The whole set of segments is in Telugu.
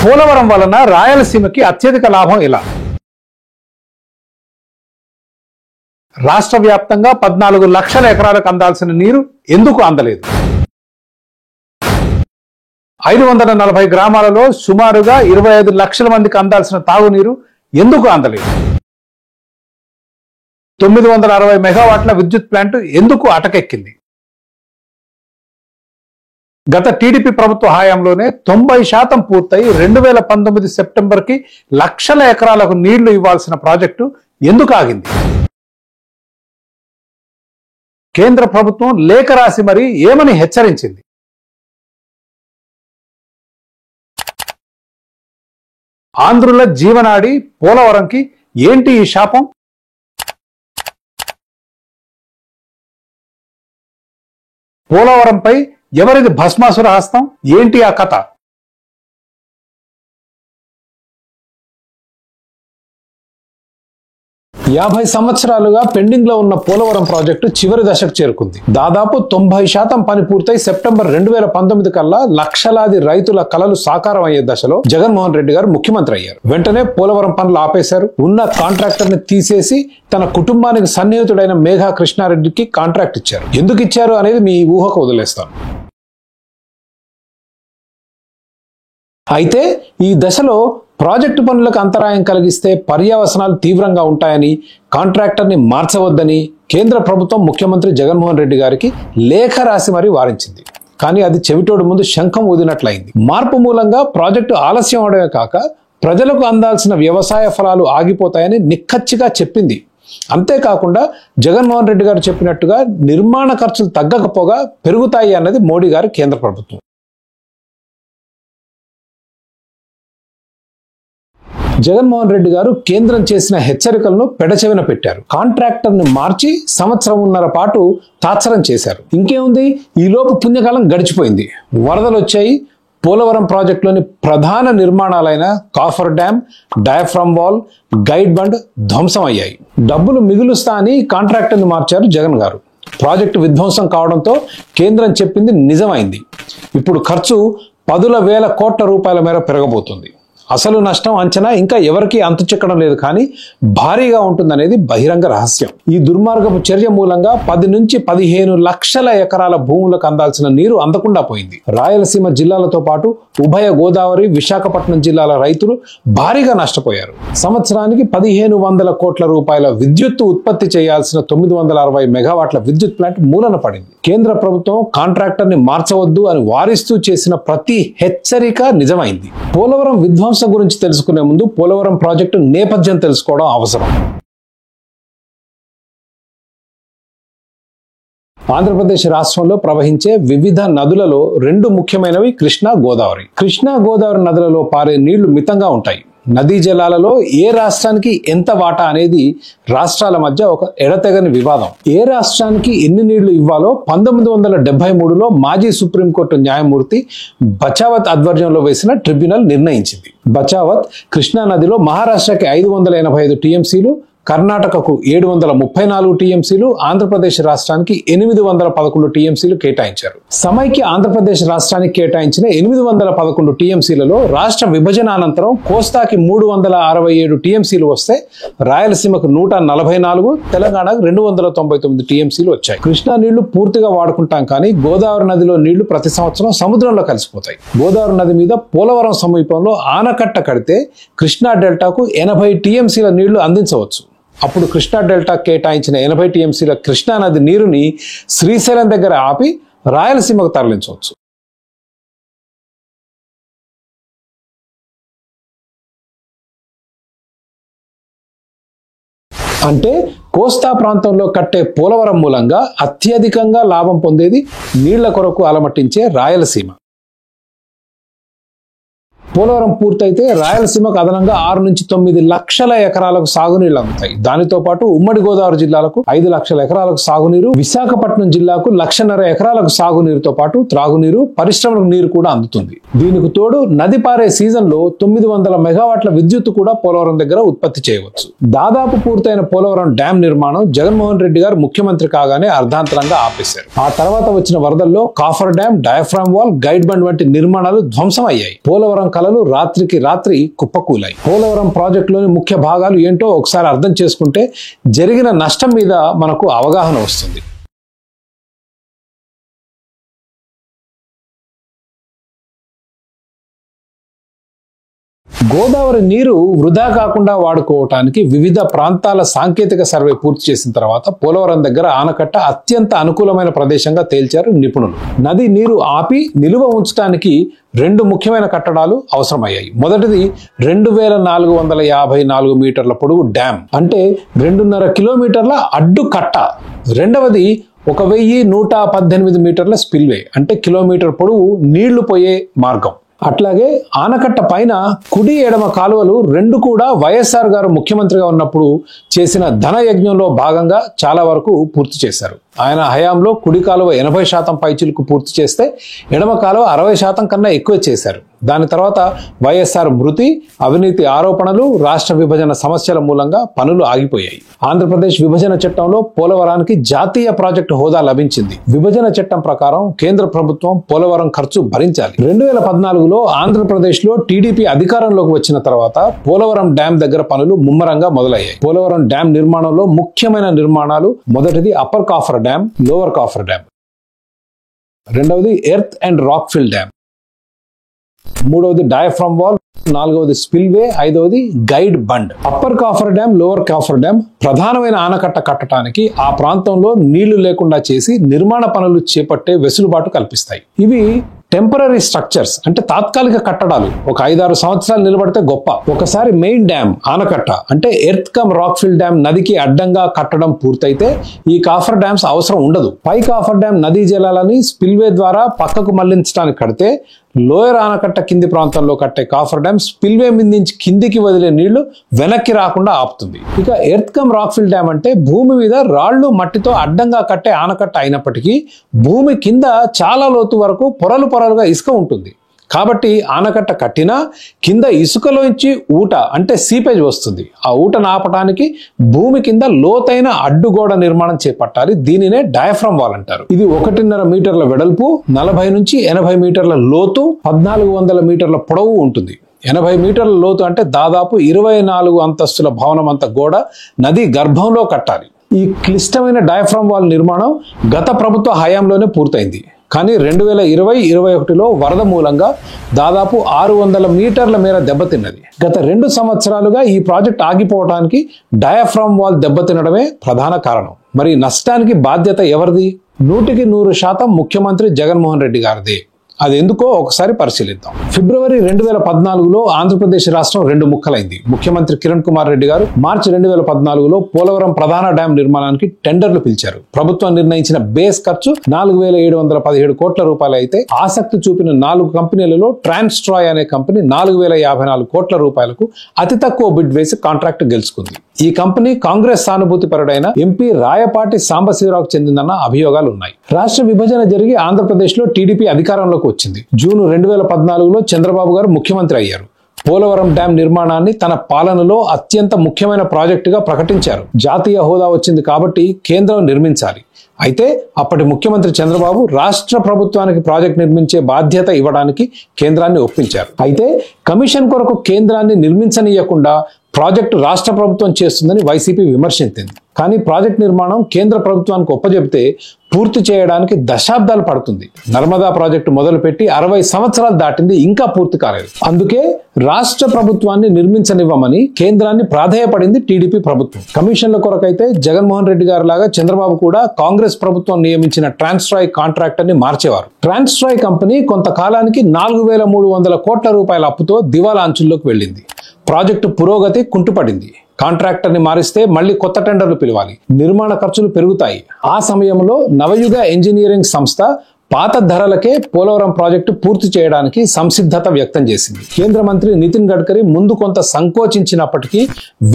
పోలవరం వలన రాయలసీమకి అత్యధిక లాభం ఎలా? రాష్ట్ర వ్యాప్తంగా 14 లక్షల ఎకరాలకు అందాల్సిన నీరు ఎందుకు అందలేదు? 540 గ్రామాలలో సుమారుగా 25 లక్షల మందికి అందాల్సిన తాగునీరు ఎందుకు అందలేదు? 960 మెగావాట్ల విద్యుత్ ప్లాంట్ ఎందుకు అటకెక్కింది? గత టీడీపీ ప్రభుత్వ హయాంలోనే 90% పూర్తయి 2019 సెప్టెంబర్కి లక్షల ఎకరాలకు నీళ్లు ఇవ్వాల్సిన ప్రాజెక్టు ఎందుకు ఆగింది? కేంద్ర ప్రభుత్వం లేఖ రాసి మరి ఏమని హెచ్చరించింది? ఆంధ్రుల జీవనాడి పోలవరంకి ఏంటి ఈ శాపం? పోలవరంపై ఎవరిది భస్మాసుర హస్తం? ఏంటి ఆ కథ? యాభై సంవత్సరాలుగా పెండింగ్ లో ఉన్న పోలవరం ప్రాజెక్టు చివరి దశకు చేరుకుంది. దాదాపు 90% పని పూర్తయి సెప్టెంబర్ 2019 కల్లా లక్షలాది రైతుల కలలు సాకారం అయ్యే దశలో జగన్మోహన్ రెడ్డి గారు ముఖ్యమంత్రి అయ్యారు. వెంటనే పోలవరం పనులు ఆపేశారు. ఉన్న కాంట్రాక్టర్ ని తీసేసి తన కుటుంబానికి సన్నిహితుడైన మేఘా కృష్ణారెడ్డికి కాంట్రాక్ట్ ఇచ్చారు. ఎందుకు ఇచ్చారు అనేది మీ ఊహకు వదిలేస్తాను. అయితే ఈ దశలో ప్రాజెక్టు పనులకు అంతరాయం కలిగిస్తే పర్యవసనాలు తీవ్రంగా ఉంటాయని, కాంట్రాక్టర్ని మార్చవద్దని కేంద్ర ప్రభుత్వం ముఖ్యమంత్రి జగన్మోహన్ రెడ్డి గారికి లేఖ రాసి మరీ వారించింది. కానీ అది చెవిటోడు ముందు శంఖం ఊదినట్లయింది. మార్పు మూలంగా ప్రాజెక్టు ఆలస్యం అవడమే కాక ప్రజలకు అందాల్సిన వ్యవసాయ ఫలాలు ఆగిపోతాయని నిక్కచ్చిగా చెప్పింది. అంతేకాకుండా జగన్మోహన్ రెడ్డి గారు చెప్పినట్టుగా నిర్మాణ ఖర్చులు తగ్గకపోగా పెరుగుతాయి అన్నది మోడీ గారి కేంద్ర ప్రభుత్వం. జగన్మోహన్ రెడ్డి గారు కేంద్రం చేసిన హెచ్చరికలను పెడచెవిన పెట్టారు. కాంట్రాక్టర్ని మార్చి సంవత్సరంన్నర పాటు తాత్సరం చేశారు. ఇంకేముంది, ఈలోపు పుణ్యకాలం గడిచిపోయింది. వరదలు వచ్చాయి. పోలవరం ప్రాజెక్టులోని ప్రధాన నిర్మాణాలైన coffer dam, diaphragm wall, guide bund ధ్వంసం అయ్యాయి. డబ్బులు మిగులుస్తా అని కాంట్రాక్టర్ని మార్చారు జగన్ గారు. ప్రాజెక్టు విధ్వంసం కావడంతో కేంద్రం చెప్పింది నిజమైంది. ఇప్పుడు ఖర్చు 10,000 కోట్ల రూపాయల మేర పెరగబోతుంది. అసలు నష్టం అంచనా ఇంకా ఎవరికీ అంతుచిక్కడం లేదు, కానీ భారీగా ఉంటుందనేది బహిరంగ రహస్యం. ఈ దుర్మార్గపు చర్య మూలంగా 10 నుంచి 15 లక్షల ఎకరాల భూములకు అందాల్సిన నీరు అందకుండా పోయింది. రాయలసీమ జిల్లాలతో పాటు ఉభయ గోదావరి, విశాఖపట్నం జిల్లాల రైతులు భారీగా నష్టపోయారు. సంవత్సరానికి 1,500 కోట్ల రూపాయల విద్యుత్తు ఉత్పత్తి చేయాల్సిన 960 మెగావాట్ల విద్యుత్ ప్లాంట్ మూలన పడింది. కేంద్ర ప్రభుత్వం కాంట్రాక్టర్ని మార్చవద్దు అని వారిస్తూ చేసిన ప్రతి హెచ్చరిక నిజమైంది. పోలవరం విధ్వంసం గురించి తెలుసుకునే ముందు పోలవరం ప్రాజెక్టు నేపథ్యం తెలుసుకోవడం అవసరం. ఆంధ్రప్రదేశ్ రాష్ట్రంలో ప్రవహించే వివిధ నదులలో 2 ముఖ్యమైనవి కృష్ణా, గోదావరి. కృష్ణా, గోదావరి నదులలో పారే నీళ్లు మితంగా ఉంటాయి. నదీ జలాలలో ఏ రాష్ట్రానికి ఎంత వాటా అనేది రాష్ట్రాల మధ్య ఒక ఎడతెగని వివాదం. ఏ రాష్ట్రానికి ఎన్ని నీళ్లు ఇవ్వాలో 1973లో మాజీ సుప్రీంకోర్టు న్యాయమూర్తి బచావత్ ఆధ్వర్యంలో వేసిన ట్రిబ్యునల్ నిర్ణయించింది. బచావత్ కృష్ణా నదిలో మహారాష్ట్రకి 585 టీఎంసీలు, కర్ణాటకకు 734 టీఎంసీలు, ఆంధ్రప్రదేశ్ రాష్ట్రానికి 811 టీఎంసీలు కేటాయించారు. సమైక్య ఆంధ్రప్రదేశ్ రాష్ట్రానికి కేటాయించిన 811 టీఎంసీలలో రాష్ట్ర విభజన అనంతరం కోస్తాకి 367 టీఎంసీలు వస్తే రాయలసీమకు 144, తెలంగాణకు 299 టీఎంసీలు వచ్చాయి. కృష్ణా నీళ్లు పూర్తిగా వాడుకుంటాం, కానీ గోదావరి నదిలో నీళ్లు ప్రతి సంవత్సరం సముద్రంలో కలిసిపోతాయి. గోదావరి నది మీద పోలవరం సమీపంలో ఆనకట్ట కడితే కృష్ణా డెల్టాకు 80 టీఎంసీల నీళ్లు అందించవచ్చు. అప్పుడు కృష్ణా డెల్టా కేటాయించిన 80 టీఎంసీల కృష్ణా నది నీరుని శ్రీశైలం దగ్గర ఆపి రాయలసీమకు తరలించవచ్చు. అంటే కోస్తా ప్రాంతంలో కట్టే పోలవరం మూలంగా అత్యధికంగా లాభం పొందేది నీళ్ల కొరకు అలమటించే రాయలసీమ. పోలవరం పూర్తయితే రాయలసీమకు అదనంగా 6 నుంచి 9 లక్షల ఎకరాలకు సాగునీళ్లు అందుతాయి. దానితో పాటు ఉమ్మడి గోదావరి జిల్లాలకు 5 లక్షల ఎకరాలకు సాగునీరు, విశాఖపట్నం జిల్లాకు 1,50,000 ఎకరాలకు సాగునీరుతో పాటు త్రాగునీరు, పరిశ్రమలకు నీరు కూడా అందుతుంది. దీనికి తోడు నది పారే సీజన్ లో 900 మెగావాట్ల విద్యుత్ కూడా పోలవరం దగ్గర ఉత్పత్తి చేయవచ్చు. దాదాపు పూర్తయిన పోలవరం డ్యాం నిర్మాణం జగన్మోహన్ రెడ్డి గారు ముఖ్యమంత్రి కాగానే అర్ధాంతరంగా ఆపేశారు. ఆ తర్వాత వచ్చిన వరదల్లో coffer dam, diaphragm wall, guide bund వంటి నిర్మాణాలు ధ్వంసం అయ్యాయి. పోలవరం పాఠశాలలు రాత్రికి రాత్రి కుప్పకూలాయి. పోలవరం ప్రాజెక్టులోని ముఖ్య భాగాలు ఏంటో ఒకసారి అర్థం చేసుకుంటే జరిగిన నష్టం మీద మనకు అవగాహన వస్తుంది. గోదావరి నీరు వృధా కాకుండా వాడుకోవటానికి వివిధ ప్రాంతాల సాంకేతిక సర్వే పూర్తి చేసిన తర్వాత పోలవరం దగ్గర ఆనకట్ట అత్యంత అనుకూలమైన ప్రదేశంగా తేల్చారు నిపుణులు. నది నీరు ఆపి నిలువ ఉంచడానికి 2 ముఖ్యమైన కట్టడాలు అవసరమయ్యాయి. మొదటిది 2454 మీటర్ల పొడవు డ్యామ్, అంటే 2.5 కిలోమీటర్ల అడ్డు కట్ట. రెండవది 1118 మీటర్ల స్పిల్వే, అంటే కిలోమీటర్ పొడవు నీళ్లు పోయే మార్గం. అట్లాగే ఆనకట్ట పైన కుడి ఎడమ కాలువలు 2 కూడా వైఎస్ఆర్ గారు ముఖ్యమంత్రిగా ఉన్నప్పుడు చేసిన ధన యజ్ఞంలో భాగంగా చాలా వరకు పూర్తి చేశారు. ఆయన హయాంలో కుడి కాలువ 80% పైచిలుకు పూర్తి చేస్తే ఎడమ కాలువ 60% కన్నా ఎక్కువ చేశారు. దాని తర్వాత వైఎస్ఆర్ మృతి, అవినీతి ఆరోపణలు, రాష్ట్ర విభజన సమస్యల మూలంగా పనులు ఆగిపోయాయి. ఆంధ్రప్రదేశ్ విభజన చట్టంలో పోలవరానికి జాతీయ ప్రాజెక్టు హోదా లభించింది. విభజన చట్టం ప్రకారం కేంద్ర ప్రభుత్వం పోలవరం ఖర్చు భరించాలి. 2014లో ఆంధ్రప్రదేశ్లో టీడీపీ అధికారంలోకి వచ్చిన తర్వాత పోలవరం డ్యాం దగ్గర పనులు ముమ్మరంగా మొదలయ్యాయి. పోలవరం డ్యాం నిర్మాణంలో ముఖ్యమైన నిర్మాణాలు: మొదటిది upper coffer dam, lower coffer dam. రెండవది earth and rock fill dam. మూడవది డయాఫ్రమ్ వాల్. నాలుగవది స్పిల్వే. ఐదవది guide bund. Upper coffer dam, lower coffer dam ప్రధానమైన ఆనకట్ట కట్టడానికి ఆ ప్రాంతంలో నీళ్లు లేకుండా చేసి నిర్మాణ పనులు చేపట్టే వెసులుబాటు కల్పిస్తాయి. ఇవి టెంపరరీ స్ట్రక్చర్స్, అంటే తాత్కాలిక కట్టడాలు. ఒక 5-6 సంవత్సరాలు నిలబడితే గొప్ప. ఒకసారి మెయిన్ డ్యామ్, ఆనకట్ట అంటే earth cum rock fill dam నదికి అడ్డంగా కట్టడం పూర్తయితే ఈ కాఫర్ డ్యామ్స్ అవసరం ఉండదు. పై కాఫర్ డ్యామ్ నదీ జలాలని స్పిల్వే ద్వారా పక్కకు మళ్లించడానికి కడితే, లోయర్ ఆనకట్ట కింది ప్రాంతంలో కట్టే కాఫర్ డ్యామ్ స్పిల్వే మీద నుంచి కిందికి వదిలే నీళ్లు వెనక్కి రాకుండా ఆపుతుంది. ఇక earth cum rock fill dam అంటే భూమి మీద రాళ్లు మట్టితో అడ్డంగా కట్టే ఆనకట్ట అయినప్పటికీ భూమి కింద చాలా లోతు వరకు పొరలుగా ఇసుక ఉంటుంది. కాబట్టి ఆనకట్ట కట్టినా కింద ఇసుకలోంచి ఊట అంటే సీపేజ్ వస్తుంది. ఆ ఊటను ఆపడానికి భూమి కింద లోతైన అడ్డుగోడ నిర్మాణం చేపట్టాలి. దీనినే డయాఫ్రమ్ వాల్ అంటారు. ఇది 1.5 మీటర్ల వెడల్పు, 40 నుంచి 80 మీటర్ల లోతు, 1400 మీటర్ల పొడవు ఉంటుంది. 80 మీటర్ల లోతు అంటే దాదాపు 24 అంతస్తుల భవనం అంత గోడ నది గర్భంలో కట్టాలి. ఈ క్లిష్టమైన డయాఫ్రమ్ వాల్ నిర్మాణం గత ప్రభుత్వ హయాంలోనే పూర్తయింది. కానీ 2020-21లో వరద మూలంగా దాదాపు 600 మీటర్ల మేర దెబ్బతిన్నది. గత 2 సంవత్సరాలుగా ఈ ప్రాజెక్ట్ ఆగిపోవడానికి డయాఫ్రమ్ వాల్ దెబ్బతినడమే ప్రధాన కారణం. మరి నష్టానికి బాధ్యత ఎవరిది? 100% ముఖ్యమంత్రి జగన్మోహన్ రెడ్డి గారిదే. అది ఎందుకో ఒకసారి పరిశీలిద్దాం. ఫిబ్రవరి 2014లో ఆంధ్రప్రదేశ్ రాష్ట్రం 2 ముక్కలైంది. ముఖ్యమంత్రి కిరణ్ కుమార్ రెడ్డి గారు మార్చి 2014లో పోలవరం ప్రధాన డ్యాం నిర్మాణానికి టెండర్లు పిలిచారు. ప్రభుత్వం నిర్ణయించిన బేస్ ఖర్చు 4717 కోట్ల రూపాయలు అయితే ఆసక్తి చూపిన 4 కంపెనీలలో ట్రాన్స్ట్రాయ్ అనే కంపెనీ 4054 కోట్ల రూపాయలకు అతి తక్కువ బిడ్ వేసి కాంట్రాక్ట్ గెలుచుకుంది. ఈ కంపెనీ కాంగ్రెస్ సానుభూతి పరుడైన ఎంపీ రాయపాటి సాంబశివరావుకు చెందిందన్న అభియోగాలు ఉన్నాయి. రాష్ట్ర విభజన జరిగి ఆంధ్రప్రదేశ్ లో టీడీపీ అధికారంలోకి వచ్చింది. జూన్ 2014లో చంద్రబాబు గారు ముఖ్యమంత్రి అయ్యారు. పోలవరం డ్యాం నిర్మాణాన్ని తన పాలనలో అత్యంత ముఖ్యమైన ప్రాజెక్టుగా ప్రకటించారు. జాతీయ హోదా వచ్చింది కాబట్టి కేంద్రం నిర్మించాలి. అయితే అప్పటి ముఖ్యమంత్రి చంద్రబాబు రాష్ట్ర ప్రభుత్వానికి ప్రాజెక్ట్ నిర్మించే బాధ్యత ఇవ్వడానికి కేంద్రాన్ని ఒప్పించారు. అయితే కమిషన్ కొరకు కేంద్రాన్ని నిర్మించనీయకుండా ప్రాజెక్టు రాష్ట్ర ప్రభుత్వం చేస్తుందని వైసీపీ విమర్శించింది. కానీ ప్రాజెక్ట్ నిర్మాణం కేంద్ర ప్రభుత్వానికి ఒప్పజెప్తే పూర్తి చేయడానికి దశాబ్దాలు పడుతుంది. నర్మదా ప్రాజెక్టు మొదలుపెట్టి 60 సంవత్సరాలు దాటింది, ఇంకా పూర్తి కాలేదు. అందుకే రాష్ట్ర ప్రభుత్వాన్ని నిర్మించనివ్వమని కేంద్రాన్ని ప్రాధేయపడింది టీడీపీ ప్రభుత్వం. కమిషన్ల కొరకైతే జగన్మోహన్ రెడ్డి గారి లాగా చంద్రబాబు కూడా కాంగ్రెస్ ప్రభుత్వం నియమించిన ట్రాన్స్ట్రాయ్ కాంట్రాక్టర్ ని మార్చేవారు. ట్రాన్స్ట్రాయ్ కంపెనీ కొంతకాలానికి 4300 కోట్ల రూపాయల అప్పుతో దివాలా అంచుల్లోకి వెళ్ళింది. ప్రాజెక్టు పురోగతి కుంటుపడింది. కాంట్రాక్టర్ ని మారిస్తే మళ్లీ కొత్త టెండర్లు పిలవాలి, నిర్మాణ ఖర్చులు పెరుగుతాయి. ఆ సమయంలో నవయుగ ఇంజనీరింగ్ సంస్థ పాత ధరలకే పోలవరం ప్రాజెక్టు పూర్తి చేయడానికి సంసిద్ధత వ్యక్తం చేసింది. కేంద్ర మంత్రి నితిన్ గడ్కరీ ముందు కొంత సంకోచించినప్పటికీ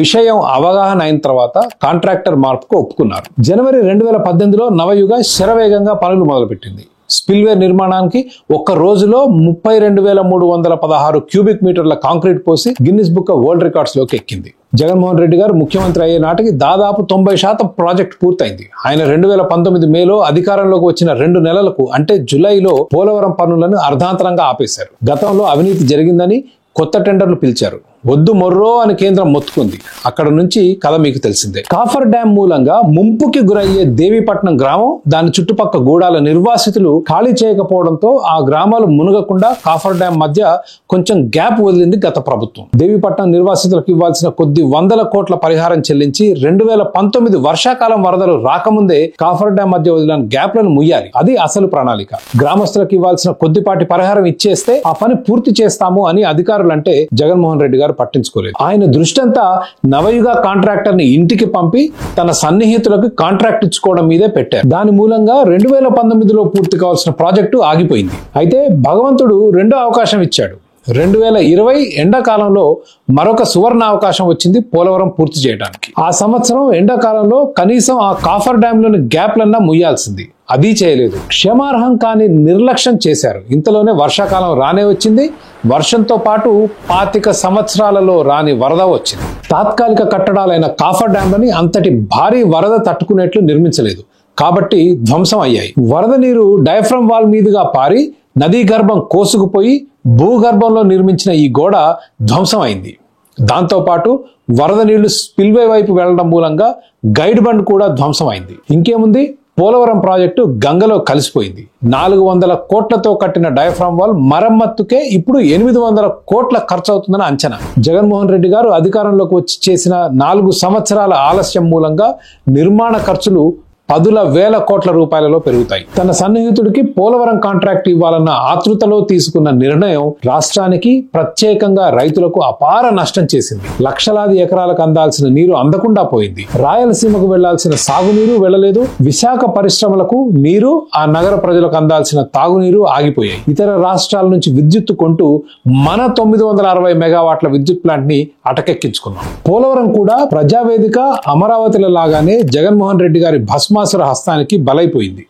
విషయం అవగాహన అయిన తర్వాత కాంట్రాక్టర్ మార్పుకు ఒప్పుకున్నారు. జనవరి 2018లో నవయుగ శరవేగంగా పనులు మొదలుపెట్టింది. స్పిల్వే నిర్మాణానికి ఒక్క రోజులో 32,316 క్యూబిక్ మీటర్ల కాంక్రీట్ పోసి Guinness book of world records లోకి ఎక్కింది. జగన్మోహన్ రెడ్డి గారు ముఖ్యమంత్రి అయ్యే నాటికి దాదాపు 90% ప్రాజెక్ట్ పూర్తయింది. ఆయన 2019 మేలో అధికారంలోకి వచ్చిన 2 నెలలకు అంటే జులైలో పోలవరం పనులను అర్ధాంతరంగా ఆపేశారు. గతంలో అవినీతి జరిగిందని, కొత్త టెండర్లు పిలిచారు. వద్దు మొర్రో అని కేంద్రం మొత్తుకుంది. అక్కడ నుంచి కథ మీకు తెలిసిందే. కాఫర్ డ్యాం మూలంగా ముంపుకి గురయ్యే దేవీపట్నం గ్రామం, దాని చుట్టుపక్క గూడాల నిర్వాసితులు ఖాళీ చేయకపోవడంతో ఆ గ్రామాలు మునగకుండా కాఫర్ డ్యాం మధ్య కొంచెం గ్యాప్ వదిలింది గత ప్రభుత్వం. దేవీపట్నం నిర్వాసితులకు ఇవ్వాల్సిన కొద్ది వందల కోట్ల పరిహారం చెల్లించి 2019 వర్షాకాలం వరదలు రాకముందే కాఫర్ డ్యాం మధ్య వదిలిన గ్యాప్లను ముయ్యాలి. అది అసలు ప్రణాళిక. గ్రామస్తులకు ఇవ్వాల్సిన కొద్దిపాటి పరిహారం ఇచ్చేస్తే ఆ పని పూర్తి చేస్తాము అని అధికారులంటే జగన్మోహన్ రెడ్డి గారు పట్టించుకోలేదు. ఆయన దృష్టంతా నవయుగ కాంట్రాక్టర్ ని ఇంటికి పంపి తన సన్నిహితులకు కాంట్రాక్ట్ ఇచ్చుకోవడం మీదే పెట్టారు. దాని మూలంగా 2019లో పూర్తి కావాల్సిన ప్రాజెక్టు ఆగిపోయింది. అయితే భగవంతుడు రెండో అవకాశం ఇచ్చాడు. 2020 ఎండాకాలంలో మరొక సువర్ణ అవకాశం వచ్చింది పోలవరం పూర్తి చేయడానికి. ఆ సంవత్సరం ఎండాకాలంలో కనీసం ఆ కాఫర్ డ్యామ్ లోని గ్యాప్లన్నా ముయ్యాల్సింది. అది చేయలేదు. క్షమార్హం కాని నిర్లక్ష్యం చేశారు. ఇంతలోనే వర్షాకాలం రానే వచ్చింది. వర్షంతో పాటు 25 సంవత్సరాలలో రాని వరద వచ్చింది. తాత్కాలిక కట్టడాలైన కాఫర్ డ్యాంలని అంతటి భారీ వరద తట్టుకునేట్లు నిర్మించలేదు కాబట్టి ధ్వంసం అయ్యాయి. వరద నీరు డయాఫ్రమ్ వాల్ మీదుగా పారి నదీ గర్భం కోసుకుపోయి భూగర్భంలో నిర్మించిన ఈ గోడ ధ్వంసం అయింది. దాంతోపాటు వరద నీళ్లు స్పిల్వే వైపు వెళ్లడం మూలంగా గైడ్ బండ్ కూడా ధ్వంసం అయింది. ఇంకేముంది, పోలవరం ప్రాజెక్టు గంగలో కలిసిపోయింది. 400 కోట్లతో కట్టిన డయాఫ్రామ్ వాల్ మరమ్మత్తుకే ఇప్పుడు 800 కోట్ల ఖర్చు అవుతుందని అంచనా. జగన్మోహన్ రెడ్డి గారు అధికారంలోకి వచ్చి చేసిన 4 సంవత్సరాల ఆలస్యం మూలంగా నిర్మాణ ఖర్చులు 10,000 కోట్ల రూపాయలలో పెరుగుతాయి. తన సన్నిహితుడికి పోలవరం కాంట్రాక్ట్ ఇవ్వాలన్న ఆతృతలో తీసుకున్న నిర్ణయం రాష్ట్రానికి, ప్రత్యేకంగా రైతులకు అపార నష్టం చేసింది. లక్షలాది ఎకరాలకు అందాల్సిన నీరు అందకుండా పోయింది. రాయలసీమకు వెళ్లాల్సిన సాగునీరు వెళ్లలేదు. విశాఖ పరిశ్రమలకు నీరు, ఆ నగర ప్రజలకు అందాల్సిన తాగునీరు ఆగిపోయాయి. ఇతర రాష్ట్రాల నుంచి విద్యుత్తు కొంటూ మన 960 మెగావాట్ల విద్యుత్ ప్లాంట్ ని అటకెక్కించుకున్నాం. పోలవరం కూడా ప్రజావేదిక, అమరావతిల లాగానే జగన్మోహన్ రెడ్డి గారి భస్మాసుర హస్తానికి బలైపోయింది.